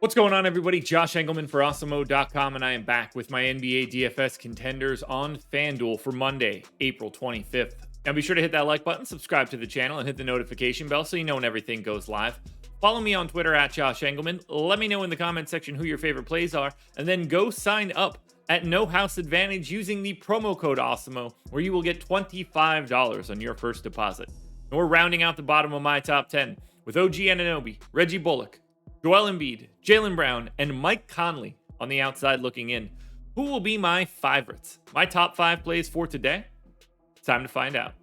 What's going on, everybody? Josh Engleman for Awesemo.com, and I am back with my NBA DFS contenders on FanDuel for Monday, April 25th. Now be sure to hit that like button, subscribe to the channel, and hit the notification bell so you know when everything goes live. Follow me on Twitter at Josh Engleman. Let me know in the comment section who your favorite plays are, and then go sign up at No House Advantage using the promo code Awesemo, where you will get $25 on your first deposit. And we're rounding out the bottom of my top 10 with OG Anunoby, Reggie Bullock, Joel Embiid, Jaylen Brown, and Mike Conley on the outside looking in. Who will be my favorites? My top 5 plays for today? It's time to find out.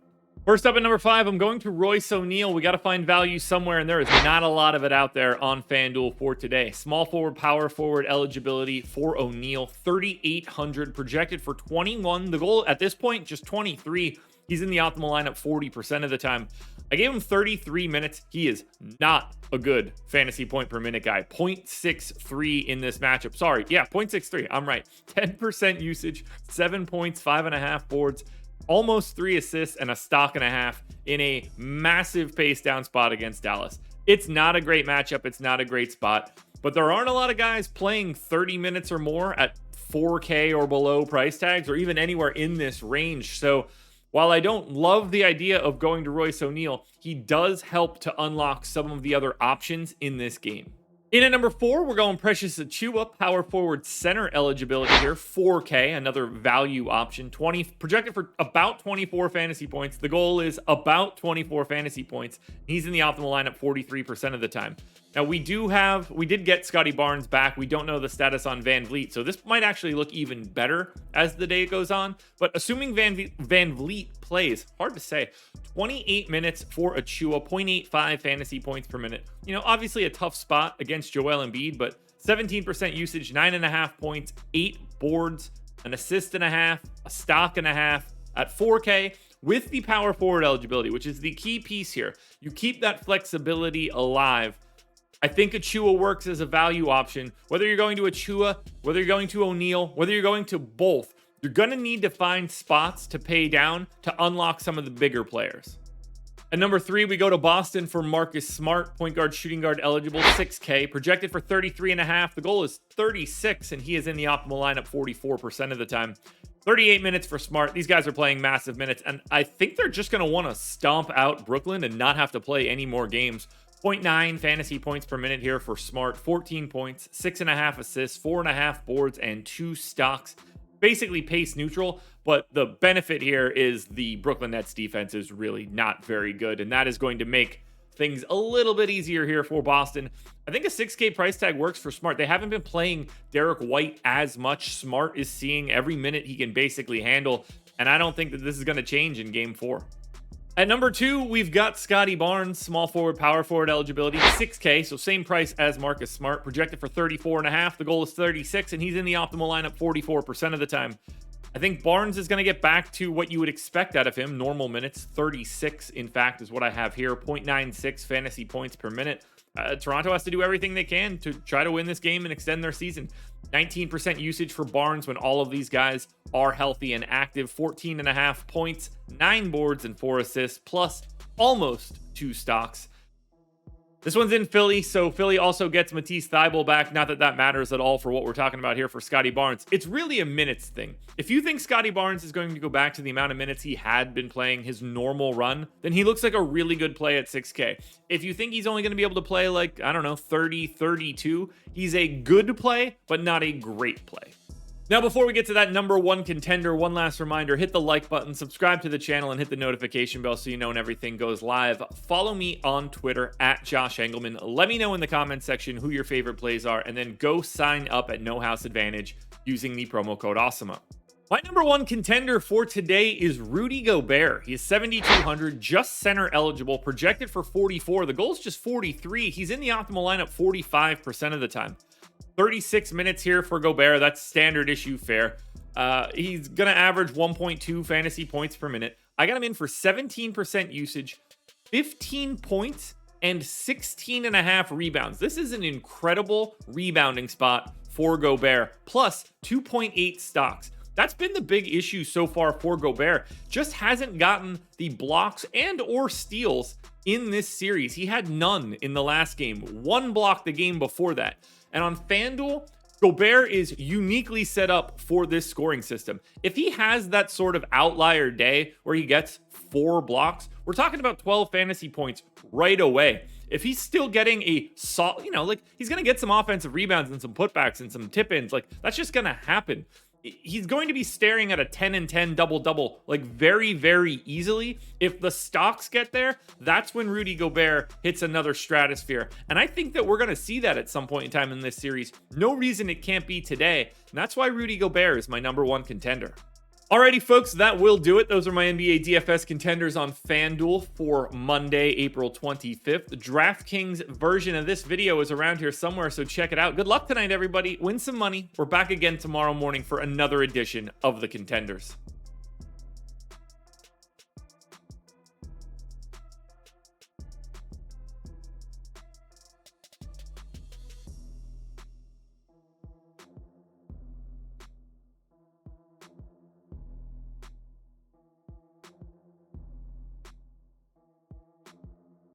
First up at number 5, I'm going to Royce O'Neale. We got to find value somewhere, and there is not a lot of it out there on FanDuel for today. Small forward, power forward eligibility for O'Neale, 3,800, projected for 21. The goal at this point, just 23. He's in the optimal lineup 40% of the time. I gave him 33 minutes. He is not a good fantasy point per minute guy. 0.63 in this matchup. Sorry. Yeah, 0.63. I'm right. 10% usage, 7 points, 5.5 boards, almost 3 assists, and a stock and a half in a massive pace down spot against Dallas. It's not a great matchup. It's not a great spot, but there aren't a lot of guys playing 30 minutes or more at 4K or below price tags, or even anywhere in this range. So while I don't love the idea of going to Royce O'Neale, he does help to unlock some of the other options in this game. In at number 4, we're going Precious Achiuwa, power forward center eligibility here, 4K, another value option, projected for about 24 fantasy points. The goal is about 24 fantasy points. He's in the optimal lineup 43% of the time. Now we did get Scottie Barnes back. We don't know the status on VanVleet, so this might actually look even better as the day goes on. But assuming VanVleet plays, hard to say, 28 minutes for Achiuwa, 0.85 fantasy points per minute. You know, obviously a tough spot against Joel Embiid, but 17% usage, 9.5 points, 8 boards, an assist and a half, a stock and a half at 4K with the power forward eligibility, which is the key piece here. You keep that flexibility alive. I think Achiuwa works as a value option. Whether you're going to Achiuwa, whether you're going to O'Neale, whether you're going to both, you're going to need to find spots to pay down to unlock some of the bigger players. At number 3, we go to Boston for Marcus Smart, point guard, shooting guard eligible, 6K, projected for 33.5. The goal is 36, and he is in the optimal lineup 44% of the time. 38 minutes for Smart. These guys are playing massive minutes, and I think they're just going to want to stomp out Brooklyn and not have to play any more games. 0.9 fantasy points per minute here for Smart, 14 points, 6.5 assists, 4.5 boards, and 2 stocks. Basically pace neutral, but the benefit here is the Brooklyn Nets defense is really not very good, and that is going to make things a little bit easier here for Boston. I think a 6K price tag works for Smart. They haven't been playing Derek White as much. Smart is seeing every minute he can basically handle, and I don't think that this is going to change in game 4. At number 2, we've got Scottie Barnes, small forward, power forward eligibility, 6K, so same price as Marcus Smart, projected for 34.5. The goal is 36, and he's in the optimal lineup 44% of the time. I think Barnes is going to get back to what you would expect out of him, normal minutes, 36, in fact, is what I have here, 0.96 fantasy points per minute. Toronto has to do everything they can to try to win this game and extend their season. 19% usage for Barnes when all of these guys are healthy and active. 14.5 points, 9 boards, and 4 assists, plus almost 2 stocks. This one's in Philly, so Philly also gets Matisse Thybulle back. Not that that matters at all for what we're talking about here for Scottie Barnes. It's really a minutes thing. If you think Scottie Barnes is going to go back to the amount of minutes he had been playing his normal run, then he looks like a really good play at 6K. If you think he's only going to be able to play like, I don't know, 30, 32, he's a good play, but not a great play. Now, before we get to that number 1 contender, one last reminder, hit the like button, subscribe to the channel, and hit the notification bell so you know when everything goes live. Follow me on Twitter at Josh Engleman. Let me know in the comments section who your favorite plays are, and then go sign up at No House Advantage using the promo code Awesemo. My number 1 contender for today is Rudy Gobert. He is 7,200, just center eligible, projected for 44. The goal is just 43. He's in the optimal lineup 45% of the time. 36 minutes here for Gobert. That's standard issue fare. He's going to average 1.2 fantasy points per minute. I got him in for 17% usage, 15 points, and 16.5 rebounds. This is an incredible rebounding spot for Gobert, plus 2.8 stocks. That's been the big issue so far for Gobert. Just hasn't gotten the blocks and or steals in this series. He had none in the last game. 1 block the game before that. And on FanDuel, Gobert is uniquely set up for this scoring system. If he has that sort of outlier day where he gets 4 blocks, we're talking about 12 fantasy points right away. If he's still getting a solid, like he's going to get some offensive rebounds and some putbacks and some tip-ins, like that's just going to happen. He's going to be staring at a 10 and 10 double-double like very, very easily. If the stocks get there, that's when Rudy Gobert hits another stratosphere. And I think that we're going to see that at some point in time in this series. No reason it can't be today. And that's why Rudy Gobert is my #1 contender. Alrighty, folks, that will do it. Those are my NBA DFS contenders on FanDuel for Monday, April 25th. The Draftkings version of this video is around here somewhere, so check it out. Good luck tonight, everybody. Win some money. We're back again tomorrow morning for another edition of the Contenders.